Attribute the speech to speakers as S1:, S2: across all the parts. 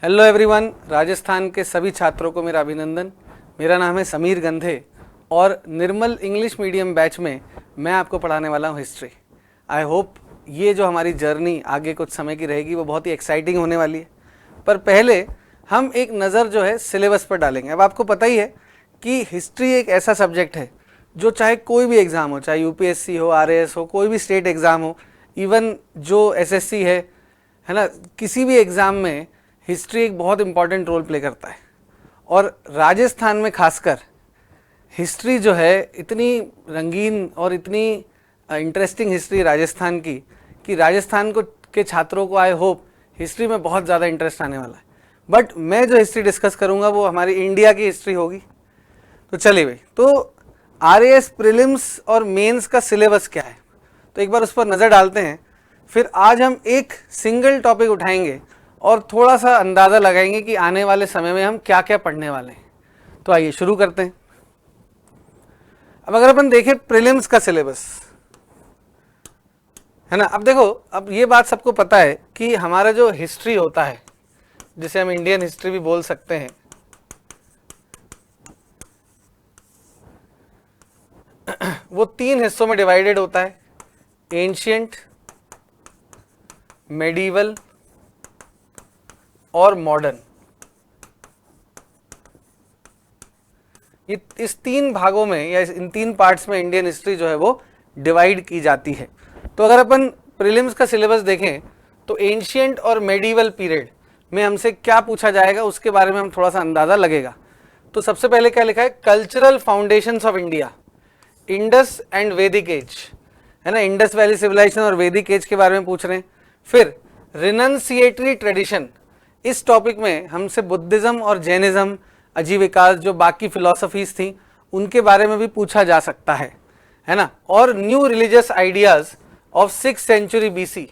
S1: Hello everyone, Rajasthan के सभी छात्रों को मेरा अभिनंदन। मेरा नाम है समीर गंधे और निर्मल इंग्लिश मीडियम बैच में मैं आपको पढ़ाने वाला हूँ हिस्ट्री। आई होप ये जो हमारी जर्नी आगे कुछ समय की रहेगी वो बहुत ही एक्साइटिंग होने वाली है। पर पहले हम एक नज़र जो है सिलेबस पर डालेंगे। अब आपको पता ही है कि हिस्ट्री एक ऐसा सब्जेक्ट है जो चाहे कोई भी एग्ज़ाम हो, चाहे यूपीएससी हो, आरएएस हो, कोई भी स्टेट एग्ज़ाम हो, इवन जो एसएससी है ना, किसी भी एग्ज़ाम में हिस्ट्री एक बहुत इंपॉर्टेंट रोल प्ले करता है। और राजस्थान में खासकर हिस्ट्री जो है इतनी रंगीन और इतनी इंटरेस्टिंग हिस्ट्री राजस्थान की कि राजस्थान को के छात्रों को आई होप हिस्ट्री में बहुत ज़्यादा इंटरेस्ट आने वाला है। बट मैं जो हिस्ट्री डिस्कस करूँगा वो हमारी इंडिया की हिस्ट्री होगी। तो चलिए भाई, तो आरएएस प्रीलिम्स और मेंस का सिलेबस क्या है तो एक बार उस पर नज़र डालते हैं। फिर आज हम एक सिंगल टॉपिक उठाएंगे और थोड़ा सा अंदाज़ा लगाएंगे कि आने वाले समय में हम क्या क्या पढ़ने वाले हैं। तो आइए शुरू करते हैं। अब अगर अपन देखें प्रीलिम्स का सिलेबस है ना, अब देखो, अब ये बात सबको पता है कि हमारा जो हिस्ट्री होता है, जिसे हम इंडियन हिस्ट्री भी बोल सकते हैं, वो 3 हिस्सों में डिवाइडेड होता है: एंशिएंट, मेडिवल और मॉडर्न। इस 3 भागों में या इन 3 पार्ट्स में इंडियन हिस्ट्री जो है वो डिवाइड की जाती है। तो अगर अपन प्रीलिम्स का सिलेबस देखें तो एंशिएंट और मेडिवल पीरियड में हमसे क्या पूछा जाएगा उसके बारे में हम थोड़ा सा अंदाजा लगेगा। तो सबसे पहले क्या लिखा है? Cultural foundations of India, Indus and वैदिक एज, है ना, इंडस वैली सिविलाइजेशन और वैदिक एज के बारे में पूछ रहे हैं। फिर रिनंसिएटरी ट्रेडिशन, इस टॉपिक में हमसे बुद्धिज्म और जैनिज्म, आजीविका, जो बाकी फिलॉसफीज थी उनके बारे में भी पूछा जा सकता है ना। और new religious ideas of 6th century BC,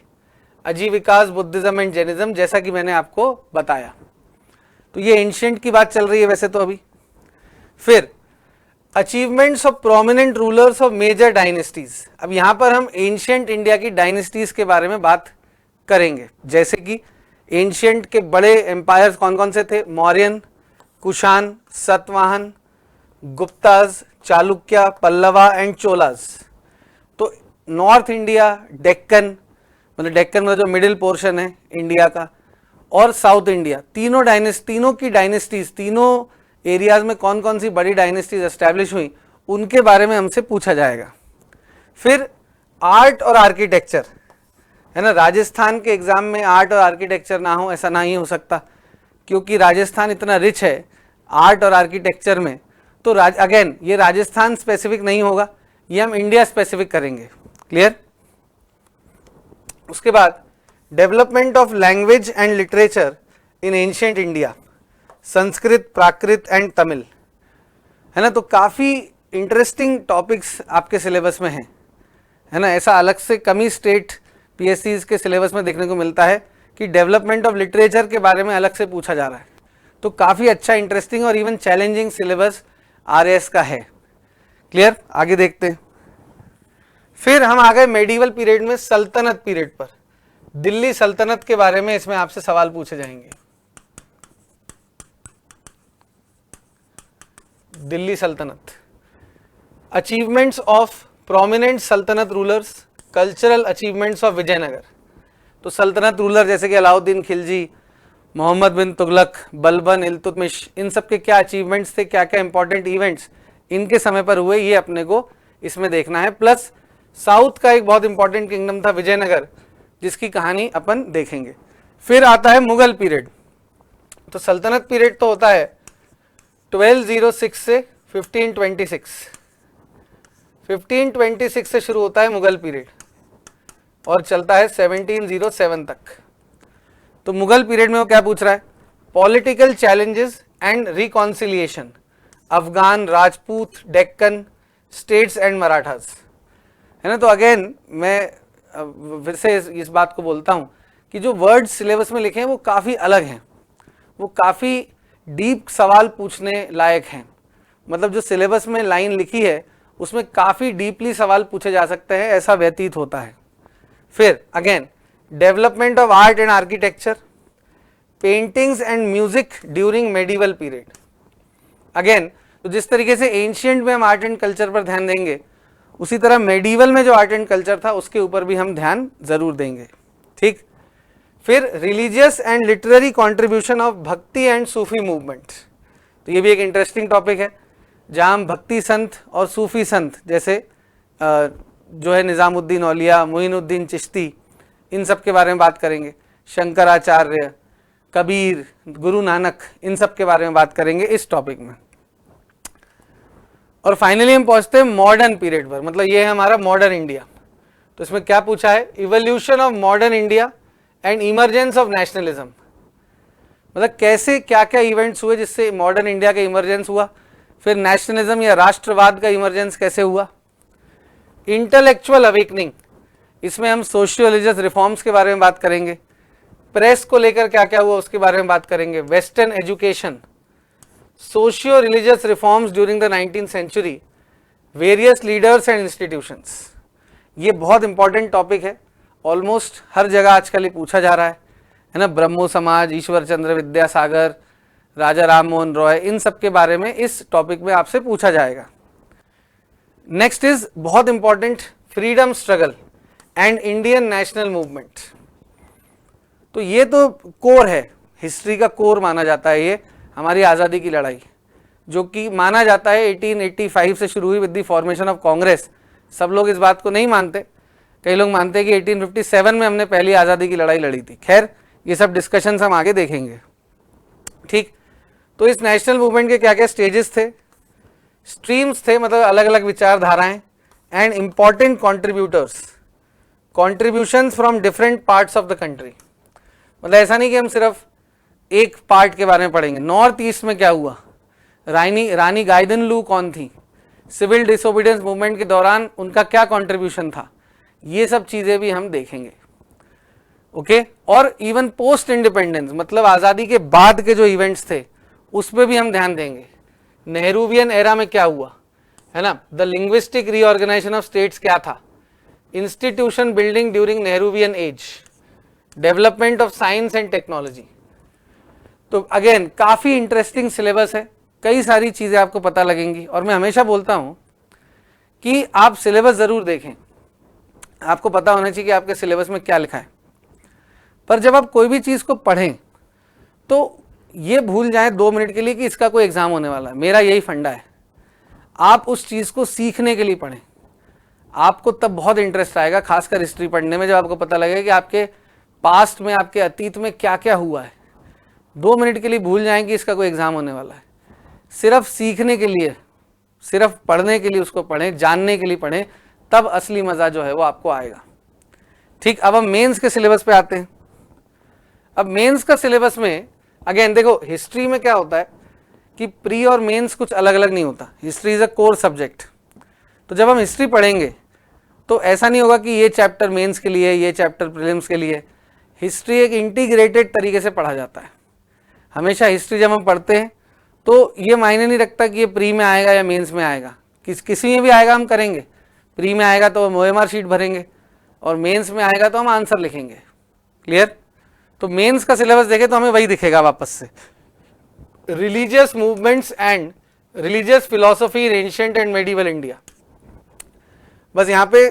S1: Ajivika, Buddhism and Jainism, जैसा कि मैंने आपको बताया। तो ये एंशिएंट की बात चल रही है वैसे तो अभी। फिर achievements of prominent rulers of major dynasties, अब यहां पर हम एंशिएंट इंडिया की डायनेस्टीज के बारे में बात करेंगे, जैसे कि एंशिएंट के बड़े एम्पायर्स कौन कौन से थे? मौर्यन, कुषाण, सतवाहन, गुप्ताज, चालुक्य, पल्लवा एंड चोलाज। तो नॉर्थ इंडिया, डेक्कन, मतलब डेक्कन में जो मिडिल पोर्शन है इंडिया का, और साउथ इंडिया, तीनों की डायनेस्टीज, तीनों एरियाज में कौन कौन सी बड़ी डायनेस्टीज एस्टैब्लिश हुई उनके बारे में हमसे पूछा जाएगा। फिर आर्ट और आर्किटेक्चर, है ना, राजस्थान के एग्जाम में आर्ट और आर्किटेक्चर ना हो ऐसा नहीं हो सकता, क्योंकि राजस्थान इतना रिच है आर्ट और आर्किटेक्चर में। तो अगेन ये राजस्थान स्पेसिफिक नहीं होगा, ये हम इंडिया स्पेसिफिक करेंगे। क्लियर? उसके बाद development of language and literature in ancient India, Sanskrit, Prakrit and Tamil, है ना। तो काफ़ी इंटरेस्टिंग टॉपिक्स आपके सिलेबस में हैं, है ना। ऐसा अलग से कम ही स्टेट पीएससीज के सिलेबस में देखने को मिलता है कि डेवलपमेंट ऑफ लिटरेचर के बारे में अलग से पूछा जा रहा है। तो काफ़ी अच्छा, इंटरेस्टिंग और इवन चैलेंजिंग सिलेबस आरएएस का है। क्लियर? आगे देखते हैं। फिर हम आ गए मेडिवल पीरियड में, सल्तनत पीरियड पर। दिल्ली सल्तनत के बारे में इसमें आपसे सवाल पूछे जाएंगे। Delhi Saltanat, achievements of prominent saltanat rulers, cultural achievements of Vijayanagar. तो सल्तनत रूलर जैसे कि अलाउद्दीन खिलजी, मोहम्मद बिन तुगलक, बलबन, इल्तुतमिश, इन सब के क्या अचीवमेंट्स थे, क्या क्या इंपॉर्टेंट इवेंट्स इनके समय पर हुए, ये अपने को इसमें देखना है। प्लस साउथ का एक बहुत इंपॉर्टेंट किंगडम था विजयनगर, जिसकी कहानी अपन देखेंगे। फिर आता है मुगल पीरियड। तो सल्तनत पीरियड तो होता है 1206 से 1526, 1526 से शुरू होता है मुगल पीरियड और चलता है 1707 तक। तो मुगल पीरियड में वो क्या पूछ रहा है? Political challenges and reconciliation, Afghan, Rajput, Deccan states and Marathas, है ना। तो अगेन मैं फिर से इस बात को बोलता हूँ कि जो वर्ड सिलेबस में लिखे हैं वो काफ़ी अलग हैं, वो काफ़ी डीप सवाल पूछने लायक हैं। मतलब जो सिलेबस में लाइन लिखी है उसमें काफ़ी डीपली सवाल पूछे जा सकते हैं, ऐसा व्यतीत होता है। फिर again development of art and architecture, paintings and music during medieval period. Again, तो जिस तरीके से एंशियंट में हम आर्ट एंड कल्चर पर ध्यान देंगे, उसी तरह मेडिवल में जो आर्ट एंड कल्चर था उसके ऊपर भी हम ध्यान जरूर देंगे। ठीक, फिर religious and literary contribution of भक्ति एंड सूफी मूवमेंट, तो ये भी एक इंटरेस्टिंग टॉपिक है, जहां हम भक्ति संत और सूफी संत जैसे जो है निज़ामुद्दीन औलिया, मोइनुद्दीन चिश्ती, इन सब के बारे में बात करेंगे, शंकराचार्य, कबीर, गुरु नानक, इन सब के बारे में बात करेंगे इस टॉपिक में। और फाइनली हम पहुंचते हैं मॉडर्न पीरियड पर, मतलब ये है हमारा मॉडर्न इंडिया। तो इसमें क्या पूछा है, evolution of modern India and emergence of nationalism, मतलब कैसे क्या क्या इवेंट्स हुए जिससे मॉडर्न इंडिया का इमरजेंस हुआ, फिर नेशनलिज्म या राष्ट्रवाद का इमरजेंस कैसे हुआ। इंटेलेक्चुअल अवेकनिंग, इसमें हम सोशियो रिलीजियस रिफॉर्म्स के बारे में बात करेंगे, प्रेस को लेकर क्या क्या हुआ उसके बारे में बात करेंगे, western education, socio religious reforms during the 19th century, various leaders and institutions. ये बहुत इंपॉर्टेंट टॉपिक है, ऑलमोस्ट हर जगह आजकल ये पूछा जा रहा है ना, ब्रह्मो समाज, ईश्वर चंद्र विद्यासागर, राजा राम मोहन रॉय, इन सब के बारे में इस टॉपिक में आपसे पूछा जाएगा। नेक्स्ट इज बहुत important, freedom struggle and Indian national movement. तो ये तो कोर है, हिस्ट्री का कोर माना जाता है ये हमारी आज़ादी की लड़ाई, जो कि माना जाता है 1885 से शुरू हुई with the formation of Congress. सब लोग इस बात को नहीं मानते, कई लोग मानते हैं कि 1857 में हमने पहली आज़ादी की लड़ाई लड़ी थी। खैर, ये सब डिस्कशंस हम आगे देखेंगे। ठीक, तो इस नेशनल मूवमेंट के क्या क्या स्टेजेस थे, स्ट्रीम्स थे, मतलब अलग अलग विचारधाराएं, and important contributors, contributions from different parts of the country. मतलब ऐसा नहीं कि हम सिर्फ एक पार्ट के बारे में पढ़ेंगे। नॉर्थ ईस्ट में क्या हुआ, रानी गाइदनलू कौन थी, सिविल डिसोबीडियंस मूवमेंट के दौरान उनका क्या कंट्रीब्यूशन था, ये सब चीजें भी हम देखेंगे। ओके, और इवन पोस्ट इंडिपेंडेंस, मतलब आज़ादी के बाद के जो इवेंट्स थे उस पर भी हम ध्यान देंगे। नेहरूवियन एरा में क्या हुआ, है ना, the linguistic reorganisation of states क्या था, institution building during Nehruvian age, development of science and technology. तो अगेन काफी इंटरेस्टिंग सिलेबस है, कई सारी चीजें आपको पता लगेंगी। और मैं हमेशा बोलता हूं कि आप सिलेबस जरूर देखें, आपको पता होना चाहिए कि आपके सिलेबस में क्या लिखा है। पर जब आप कोई भी चीज को पढ़ें तो ये भूल जाएं 2 मिनट के लिए कि इसका कोई एग्जाम होने वाला है। मेरा यही फंडा है, आप उस चीज को सीखने के लिए पढ़ें, आपको तब बहुत इंटरेस्ट आएगा, खासकर हिस्ट्री पढ़ने में, जब आपको पता लगेगा कि आपके पास्ट में, आपके अतीत में क्या क्या हुआ है। 2 मिनट के लिए भूल जाएं कि इसका कोई एग्जाम होने वाला है। सिर्फ सीखने के लिए, सिर्फ पढ़ने के लिए उसको पढ़ें, जानने के लिए पढ़ें, तब असली मजा जो है वो आपको आएगा। ठीक, अब हम मेंस के सिलेबस पे आते हैं। अब मेंस का सिलेबस में अगेन देखो, हिस्ट्री में क्या होता है कि प्री और मेंस कुछ अलग अलग नहीं होता, history is a core subject. तो जब हम हिस्ट्री पढ़ेंगे तो ऐसा नहीं होगा कि ये चैप्टर मेंस के लिए, ये चैप्टर प्रीलिम्स के लिए। हिस्ट्री एक इंटीग्रेटेड तरीके से पढ़ा जाता है। हमेशा हिस्ट्री जब हम पढ़ते हैं तो ये मायने नहीं रखता कि ये प्री में आएगा या मेंस में आएगा, किसी में भी आएगा हम करेंगे। प्री में आएगा तो हम OMR शीट भरेंगे, और मेंस में आएगा तो हम आंसर लिखेंगे। क्लियर? तो मेंस का सिलेबस देखें तो हमें वही दिखेगा वापस से, religious movements and religious philosophy in ancient and medieval India. बस यहाँ पे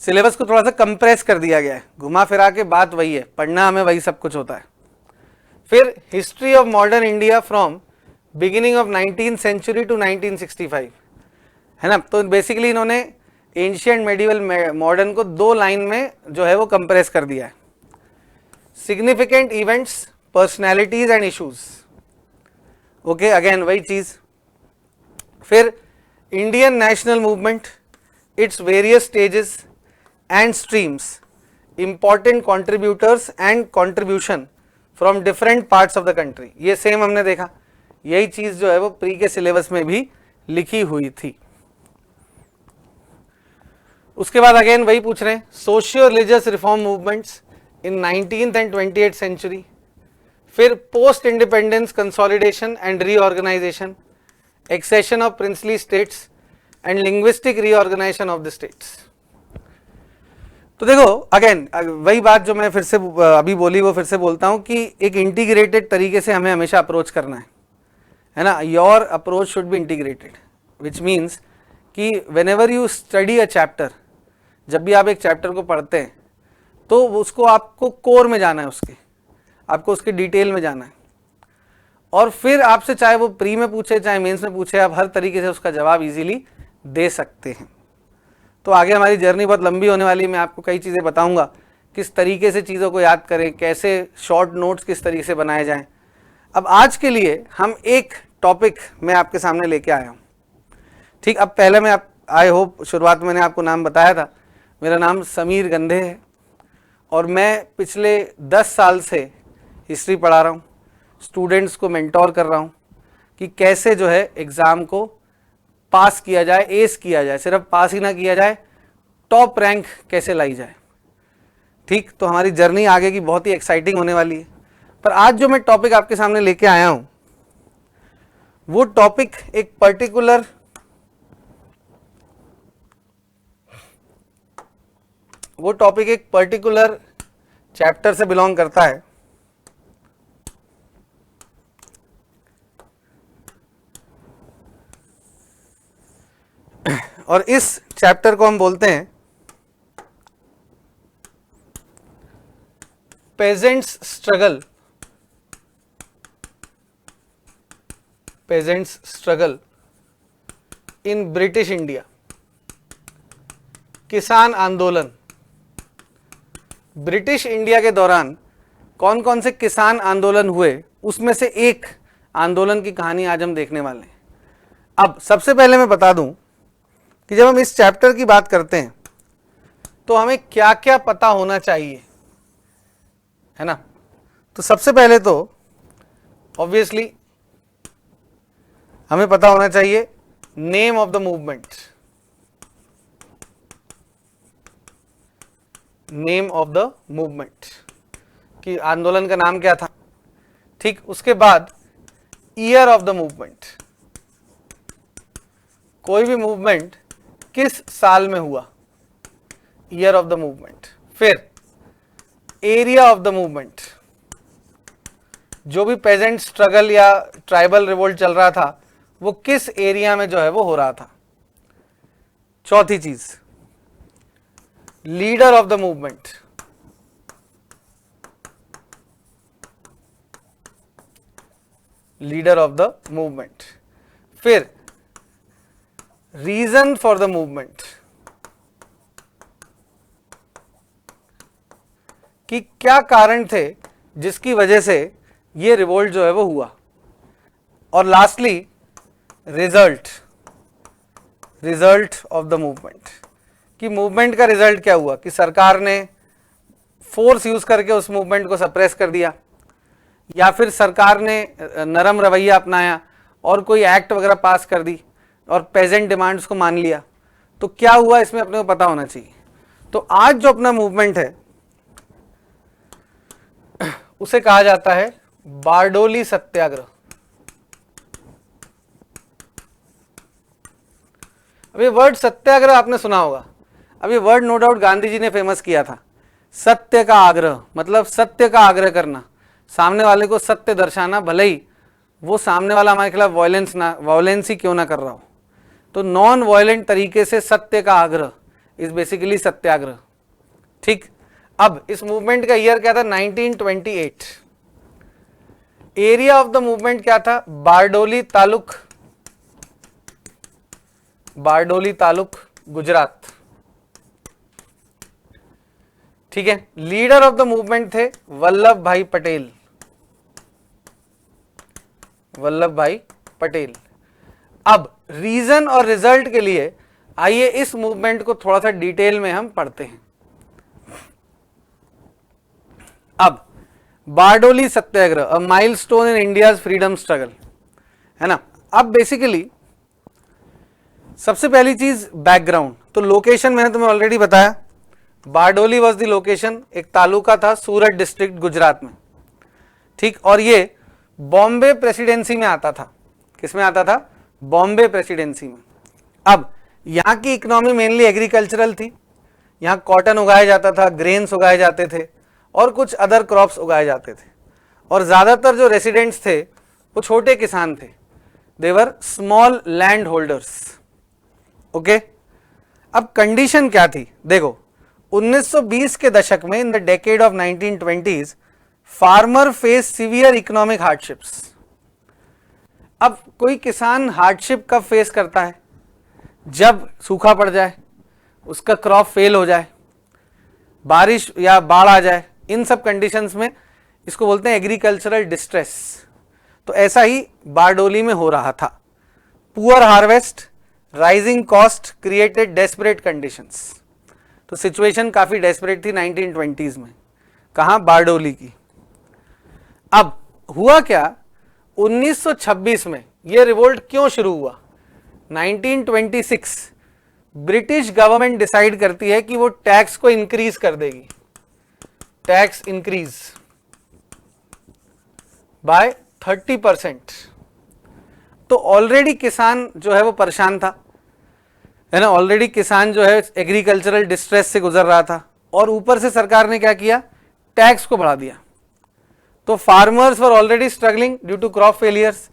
S1: सिलेबस को थोड़ा सा कंप्रेस कर दिया गया है, घुमा फिरा के बात वही है, पढ़ना हमें वही सब कुछ होता है। फिर history of modern India from beginning of 19th century to 1965, है ना। तो बेसिकली इन्होंने एंशिएंट मेडिवल मॉडर्न को 2 लाइन में जो है वो कंप्रेस कर दिया है। Significant events, personalities and issues. Okay, again वही चीज। फिर Indian national movement, its various stages and streams, important contributors and contribution from different parts of the country. ये सेम हमने देखा, यही चीज जो है वो प्री के सिलेबस में भी लिखी हुई थी। उसके बाद अगेन वही पूछ रहे हैं, socio religious reform movements in 19th and 28th century. फिर post independence consolidation and reorganisation, accession of princely states and linguistic reorganisation of the states. तो देखो अगेन वही बात जो मैं फिर से अभी बोली वो फिर से बोलता हूं कि एक इंटीग्रेटेड तरीके से हमें हमेशा अप्रोच करना है ना। Your approach should be integrated, which means कि whenever you study a chapter, जब भी आप एक चैप्टर को पढ़ते हैं तो उसको आपको कोर में जाना है, आपको उसके डिटेल में जाना है, और फिर आपसे चाहे वो प्री में पूछे चाहे मेंस में पूछे, आप हर तरीके से उसका जवाब इजीली दे सकते हैं। तो आगे हमारी जर्नी बहुत लंबी होने वाली है, मैं आपको कई चीज़ें बताऊंगा किस तरीके से चीज़ों को याद करें, कैसे शॉर्ट नोट्स किस तरीके से बनाए जाएं। अब आज के लिए हम एक टॉपिक मैं आपके सामने लेके आया हूँ, ठीक। अब पहले मैं आई होप शुरुआत में मैंने आपको नाम बताया था, मेरा नाम समीर गंधे है और मैं पिछले 10 साल से हिस्ट्री पढ़ा रहा हूँ, स्टूडेंट्स को मेंटोर कर रहा हूँ कि कैसे जो है एग्ज़ाम को पास किया जाए, एस किया जाए, सिर्फ पास ही ना किया जाए, टॉप रैंक कैसे लाई जाए, ठीक। तो हमारी जर्नी आगे की बहुत ही एक्साइटिंग होने वाली है। पर आज जो मैं टॉपिक आपके सामने लेके आया हूँ वो टॉपिक एक पर्टिकुलर चैप्टर से बिलोंग करता है, और इस चैप्टर को हम बोलते हैं pageants struggle in British India, किसान आंदोलन। ब्रिटिश इंडिया के दौरान कौन कौन से किसान आंदोलन हुए, उसमें से एक आंदोलन की कहानी आज हम देखने वाले हैं। अब सबसे पहले मैं बता दूं कि जब हम इस चैप्टर की बात करते हैं तो हमें क्या क्या पता होना चाहिए, है ना। तो सबसे पहले तो ऑब्वियसली हमें पता होना चाहिए name of the movement, name of the movement कि आंदोलन का नाम क्या था, ठीक। उसके बाद ईयर ऑफ द मूवमेंट, कोई भी मूवमेंट किस साल में हुआ, ईयर ऑफ द मूवमेंट। फिर एरिया ऑफ द मूवमेंट, जो भी पेजेंट स्ट्रगल या ट्राइबल रिवोल्ट चल रहा था वो किस एरिया में जो है वो हो रहा था। चौथी चीज leader of the movement, leader of the movement. फिर रीजन फॉर द मूवमेंट, कि क्या कारण थे जिसकी वजह से ये रिवोल्ट जो है वो हुआ। और lastly result of the movement, कि मूवमेंट का रिजल्ट क्या हुआ, कि सरकार ने फोर्स यूज करके उस मूवमेंट को सप्रेस कर दिया या फिर सरकार ने नरम रवैया अपनाया और कोई एक्ट वगैरह पास कर दी और पेजेंट डिमांड्स को मान लिया। तो क्या हुआ इसमें अपने को पता होना चाहिए। तो आज जो अपना मूवमेंट है उसे कहा जाता है बारडोली सत्याग्रह। अब ये वर्ड सत्याग्रह आपने सुना होगा, अब ये word no doubt Gandhi ji ने फेमस किया था। सत्य का आग्रह मतलब सत्य का आग्रह करना, सामने वाले को सत्य दर्शाना, भले ही वो सामने वाला हमारे खिलाफ वायलेंस ही क्यों ना कर रहा हो। तो नॉन वायलेंट तरीके से सत्य का आग्रह इज बेसिकली सत्याग्रह, ठीक। अब इस मूवमेंट का ईयर क्या था, 1928। एरिया ऑफ द मूवमेंट क्या था, बारडोली तालुक गुजरात, ठीक है। लीडर ऑफ द मूवमेंट थे वल्लभ भाई पटेल। अब रीजन और रिजल्ट के लिए आइए इस मूवमेंट को थोड़ा सा डिटेल में हम पढ़ते हैं। अब Bardoli Satyagraha, a milestone in India's freedom struggle, है ना। अब बेसिकली सबसे पहली चीज बैकग्राउंड, तो लोकेशन मैंने तुम्हें ऑलरेडी बताया, बारडोली वॉज द लोकेशन, एक तालुका था सूरत डिस्ट्रिक्ट गुजरात में, ठीक। और ये बॉम्बे प्रेसिडेंसी में आता था, किसमें आता था, बॉम्बे प्रेसिडेंसी में। अब यहाँ की इकोनॉमी मेनली एग्रीकल्चरल थी, यहाँ कॉटन उगाया जाता था, ग्रेन्स उगाए जाते थे और कुछ अदर क्रॉप्स उगाए जाते थे, और ज़्यादातर जो रेसिडेंट्स थे वो छोटे किसान थे, देवर स्मॉल लैंड होल्डर्स। ओके, अब कंडीशन क्या थी देखो, 1920 के दशक में, in the decade of 1920s, farmer face severe economic hardships. अब कोई किसान हार्डशिप कब फेस करता है? जब सूखा पड़ जाए, उसका क्रॉप फेल हो जाए, बारिश या बाढ़ आ जाए, इन सब कंडीशंस में इसको बोलते हैं एग्रीकल्चरल डिस्ट्रेस। तो ऐसा ही बारडोली में हो रहा था। Poor harvest, rising cost created desperate conditions. तो सिचुएशन काफी डेस्परेट थी 1920s में। कहां? बारडोली की। अब हुआ क्या, 1926 में यह रिवोल्ट क्यों शुरू हुआ? 1926 ब्रिटिश गवर्नमेंट डिसाइड करती है कि वो टैक्स को इंक्रीज कर देगी, टैक्स इंक्रीज बाय 30%। तो ऑलरेडी किसान जो है वो परेशान था, है ना, ऑलरेडी किसान जो है एग्रीकल्चरल डिस्ट्रेस से गुजर रहा था, और ऊपर से सरकार ने क्या किया, टैक्स को बढ़ा दिया। तो farmers were already struggling due to crop failures,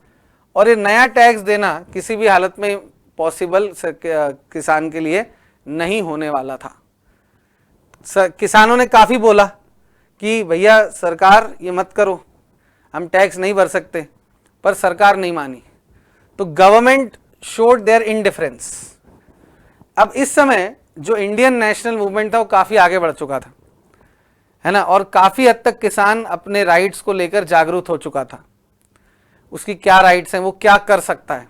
S1: और ये नया टैक्स देना किसी भी हालत में पॉसिबल किसान के लिए नहीं होने वाला था। किसानों ने काफ़ी बोला कि भैया सरकार ये मत करो, हम टैक्स नहीं भर सकते, पर सरकार नहीं मानी। तो गवर्नमेंट शोड देयर इंडिफरेंस। अब इस समय जो इंडियन नेशनल मूवमेंट था वो काफ़ी आगे बढ़ चुका था, है ना, और काफ़ी हद तक किसान अपने राइट्स को लेकर जागरूक हो चुका था, उसकी क्या राइट्स हैं, वो क्या कर सकता है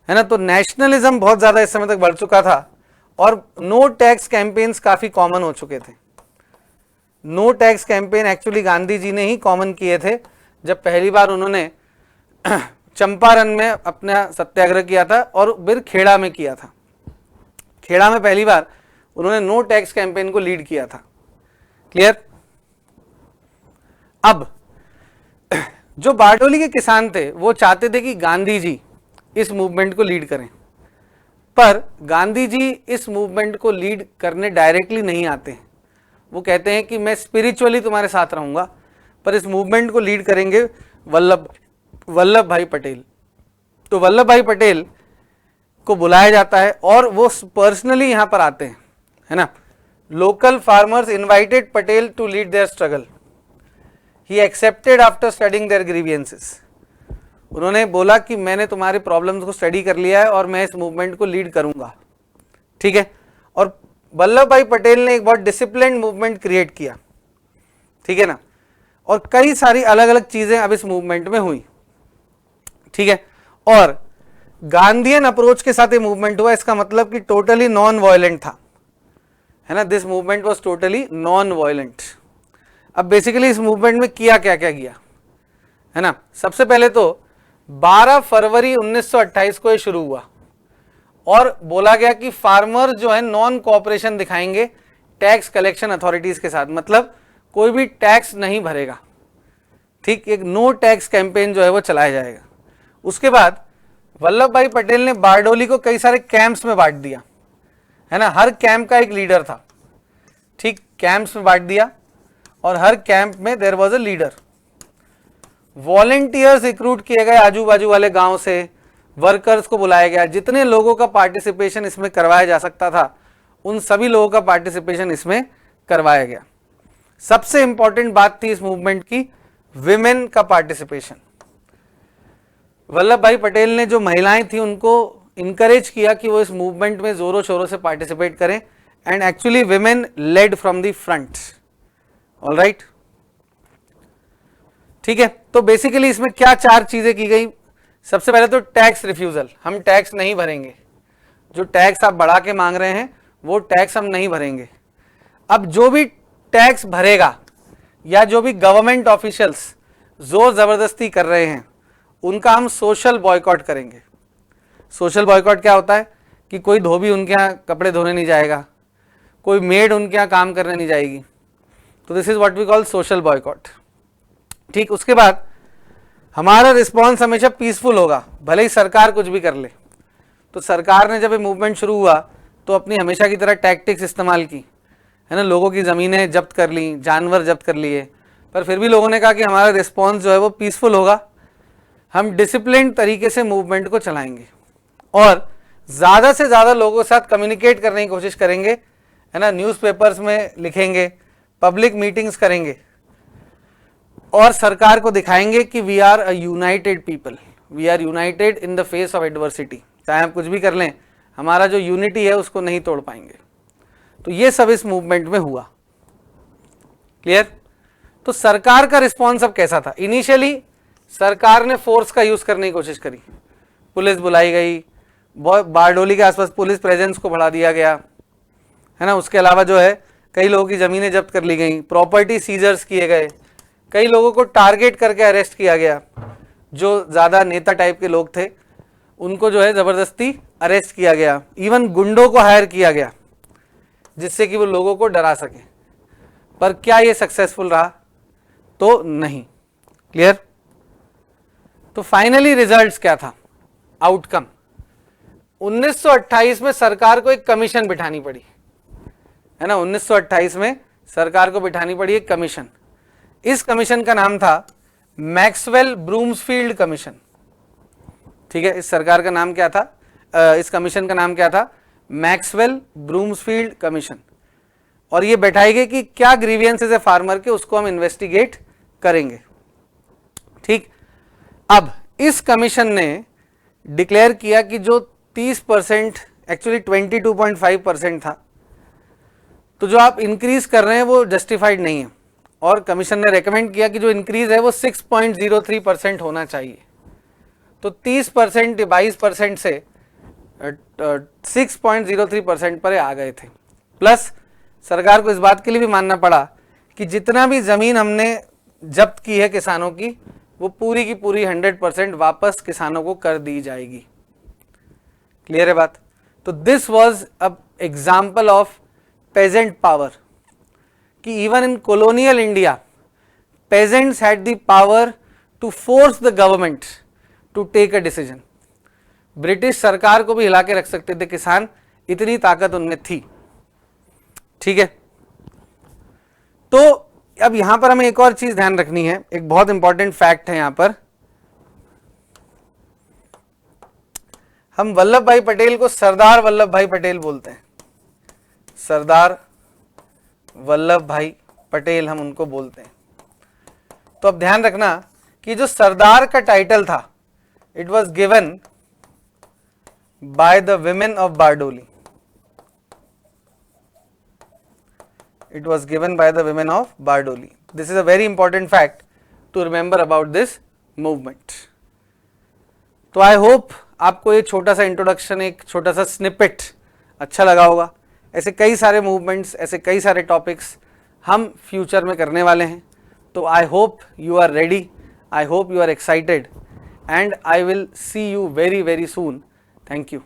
S1: ना। तो नेशनलिज्म बहुत ज़्यादा इस समय तक बढ़ चुका था, और नो टैक्स कैंपेन्स काफ़ी कॉमन हो चुके थे। No tax campaign actually Gandhi ji ने ही कॉमन किए थे, जब पहली बार उन्होंने चंपारण में अपना सत्याग्रह किया था, और फिर खेड़ा में किया था। खेड़ा में पहली बार उन्होंने नो टैक्स कैंपेन को लीड किया था। क्लियर? अब जो बारडोली के किसान थे वो चाहते थे कि गांधी जी इस मूवमेंट को लीड करें, पर गांधी जी इस मूवमेंट को लीड करने डायरेक्टली नहीं आते हैं। वो कहते हैं कि मैं स्पिरिचुअली तुम्हारे साथ रहूंगा, पर इस मूवमेंट को लीड करेंगे वल्लभ भाई पटेल। तो वल्लभ भाई पटेल को बुलाया जाता है, और वो पर्सनली यहां पर आते हैं, है ना। Local farmers invited Patel to lead their struggle. He accepted after studying their grievances. उन्होंने बोला कि मैंने तुम्हारे प्रॉब्लम्स को स्टडी कर लिया है और मैं इस मूवमेंट को लीड करूंगा, ठीक है। और वल्लभ भाई पटेल ने एक बहुत डिसिप्लिन्ड मूवमेंट क्रिएट किया, ठीक है ना, और कई सारी अलग अलग चीजें अब इस मूवमेंट में हुई, ठीक है। और गांधीयन अप्रोच के साथ ये मूवमेंट हुआ, इसका मतलब कि टोटली नॉन वायलेंट था, है ना। This movement was totally non violent. अब बेसिकली इस मूवमेंट में किया क्या क्या गया, है ना। सबसे पहले तो 12 फरवरी 1928 को ये शुरू हुआ, और बोला गया कि फार्मर जो है नॉन कोऑपरेशन दिखाएंगे टैक्स कलेक्शन अथॉरिटीज के साथ, मतलब कोई भी टैक्स नहीं भरेगा, ठीक। एक नो टैक्स कैंपेन जो है वो चलाया जाएगा। उसके बाद वल्लभ भाई पटेल ने बारडोली को कई सारे कैंप्स में बांट दिया, है ना। हर कैंप का एक लीडर था, ठीक, कैंप्स में बांट दिया, और हर कैंप में there was a leader. Volunteers recruit किए गए आजू बाजू वाले गांव से, वर्कर्स को बुलाया गया, जितने लोगों का पार्टिसिपेशन इसमें करवाया जा सकता था उन सभी लोगों का पार्टिसिपेशन इसमें करवाया गया। सबसे इंपॉर्टेंट बात थी इस मूवमेंट की विमेन का पार्टिसिपेशन। वल्लभ भाई पटेल ने जो महिलाएं थी उनको इनकरेज किया कि वो इस मूवमेंट में जोरों शोरों से पार्टिसिपेट करें, and actually women lead from the front. All right, ठीक है। तो बेसिकली इसमें क्या चार चीजें की गई। सबसे पहले तो टैक्स रिफ्यूजल, हम टैक्स नहीं भरेंगे, जो टैक्स आप बढ़ा के मांग रहे हैं वो टैक्स हम नहीं भरेंगे। अब जो भी टैक्स भरेगा या जो भी गवर्नमेंट ऑफिशियल्स जोर जबरदस्ती कर रहे हैं उनका हम सोशल बॉयकॉट करेंगे। सोशल बॉयकॉट क्या होता है कि कोई धोबी उनके यहाँ कपड़े धोने नहीं जाएगा, कोई मेड उनके यहाँ काम करने नहीं जाएगी। तो this is what we call social boycott, ठीक। उसके बाद हमारा रिस्पॉन्स हमेशा पीसफुल होगा, भले ही सरकार कुछ भी कर ले। तो सरकार ने जब ये मूवमेंट शुरू हुआ तो अपनी हमेशा की तरह टैक्टिक्स इस्तेमाल की, है ना, लोगों की ज़मीनें जब्त कर ली, जानवर जब्त कर लिए, पर फिर भी लोगों ने कहा कि हमारा रिस्पॉन्स जो है वो पीसफुल होगा, हम डिसिप्लिन तरीके से मूवमेंट को चलाएंगे और ज़्यादा से ज़्यादा लोगों के साथ कम्युनिकेट करने की कोशिश करेंगे, है ना, न्यूज़पेपर्स में लिखेंगे, पब्लिक मीटिंग्स करेंगे और सरकार को दिखाएंगे कि we are a united people, we are united in the face of adversity. चाहे हम कुछ भी कर लें, हमारा जो यूनिटी है उसको नहीं तोड़ पाएंगे। तो ये सब इस मूवमेंट में हुआ। क्लियर? तो सरकार का रिस्पॉन्स अब कैसा था? इनिशियली सरकार ने फोर्स का यूज करने की कोशिश करी, पुलिस बुलाई गई, बारडोली के आसपास पुलिस प्रेजेंस को बढ़ा दिया गया, है ना। उसके अलावा जो है कई लोगों की ज़मीनें जब्त कर ली गई, प्रॉपर्टी सीजर्स किए गए, कई लोगों को टारगेट करके अरेस्ट किया गया, जो ज़्यादा नेता टाइप के लोग थे उनको जो है ज़बरदस्ती अरेस्ट किया गया, इवन गुंडों को हायर किया गया जिससे कि वो लोगों को डरा सके। पर क्या ये सक्सेसफुल रहा? तो नहीं। क्लियर? तो फाइनली रिजल्ट्स क्या था, आउटकम? 1928 में सरकार को एक कमीशन बिठानी पड़ी, है ना। 1928 में सरकार को बिठानी पड़ी एक कमीशन। इस कमीशन का नाम था मैक्सवेल ब्रूम्सफील्ड कमीशन। ठीक है, इस सरकार का नाम क्या था, इस कमीशन का नाम क्या था? Maxwell Broomsfield commission. और ये बैठाई गई कि क्या ग्रीवियंसेस है फार्मर के, उसको हम इन्वेस्टिगेट करेंगे। ठीक, अब इस कमीशन ने डिक्लेयर किया कि जो 30%, एक्चुअली 22.5% था, तो जो आप इंक्रीज कर रहे हैं वो जस्टिफाइड नहीं है, और कमीशन ने रेकमेंड किया कि जो इंक्रीज है वो 6.03% होना चाहिए। तो 30% 22% से 6.03% पर आ गए थे। प्लस सरकार को इस बात के लिए भी मानना पड़ा कि जितना भी ज़मीन हमने जब्त की है किसानों की, वो पूरी की पूरी 100% वापस किसानों को कर दी जाएगी। क्लियर है बात? तो this was a example of peasant power, कि even in colonial India, peasants had the power to force the government to take a decision. British सरकार को भी हिला के रख सकते थे किसान, इतनी ताकत उनमें थी। ठीक है, तो अब यहां पर हमें एक और चीज ध्यान रखनी है, एक बहुत इंपॉर्टेंट फैक्ट है यहां पर। हम वल्लभ भाई पटेल को सरदार वल्लभ भाई पटेल बोलते हैं, सरदार वल्लभ भाई पटेल हम उनको बोलते हैं। तो अब ध्यान रखना कि जो सरदार का टाइटल था, it was given by the women of Bardoli, it was given by the women of Bardoli. This is a very important fact to remember about this movement. तो आई होप आपको ये छोटा सा इंट्रोडक्शन, एक छोटा सा स्निपेट अच्छा लगा होगा। ऐसे कई सारे मूवमेंट्स, ऐसे कई सारे टॉपिक्स हम फ्यूचर में करने वाले हैं। तो I hope you are ready, I hope you are excited, and I will see you very very soon. Thank you.